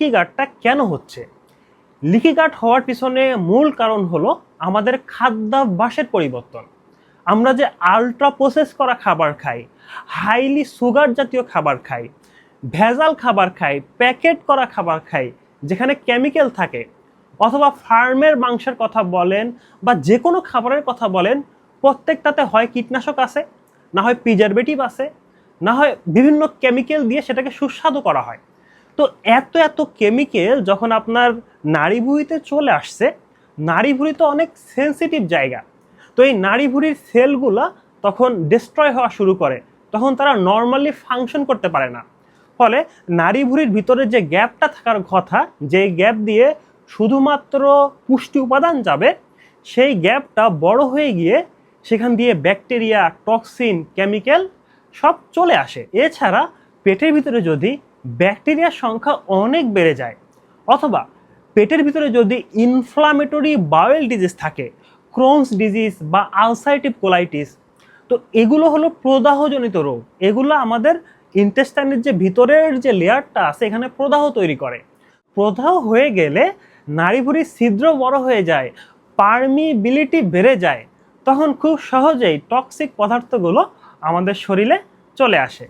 Leaky গার্ডটা কেন হচ্ছে? Leaky guard হওয়ার পিছনে মূল কারণ হলো আমাদের খাদ্যাভ্যাসের পরিবর্তন। আমরা যে আলট্রা প্রসেস করা খাবার খাই, হাইলি সুগার জাতীয় খাবার খাই, ভেজাল খাবার খাই, প্যাকেট করা খাবার খাই যেখানে কেমিক্যাল থাকে, অথবা ফার্মের মাংসের কথা বলেন বা যে কোনো খাবারের কথা বলেন, প্রত্যেকটাতে হয় কীটনাশক আছে, না হয় প্রিজারভেটিভ আছে, না হয় বিভিন্ন কেমিক্যাল দিয়ে সেটাকে সুস্বাদু করা হয়। তো এত এত কেমিক্যাল যখন আপনার নাড়িভুঁড়িতে চলে আসছে, নাড়িভুঁড়ি তো অনেক সেন্সিটিভ জায়গা, তো এই নাড়িভুঁড়ির সেলগুলা তখন ডিস্ট্রয় হওয়া শুরু করে, তখন তারা নর্মালি ফাংশন করতে পারে না। ফলে নাড়িভুঁড়ির ভিতরে যে গ্যাপটা থাকার কথা, যে গ্যাপ দিয়ে শুধুমাত্র পুষ্টি উপাদান যাবে, সেই গ্যাপটা বড় হয়ে গিয়ে সেখান দিয়ে ব্যাকটেরিয়া, টক্সিন, কেমিক্যাল সব চলে আসে। এছাড়া পেটের ভিতরে যদি ব্যাকটেরিয়ার সংখ্যা অনেক বেড়ে যায়, অথবা পেটের ভিতরে যদি ইনফ্লামেটরি বাওয়েল ডিজিজ থাকে, ক্রোনস ডিজিজ বা আলসারেটিভ কোলাইটিস, তো এগুলো হলো প্রদাহজনিত রোগ। এগুলো আমাদের ইন্টেস্টাইনের যে ভিতরের যে লেয়ারটা আছে এখানে প্রদাহ তৈরি করে। প্রদাহ হয়ে গেলে নাড়িভুঁড়ির ছিদ্র বড় হয়ে যায়, পারমিবিলিটি বেড়ে যায়, তখন খুব সহজেই টক্সিক পদার্থগুলো আমাদের শরীরে চলে আসে।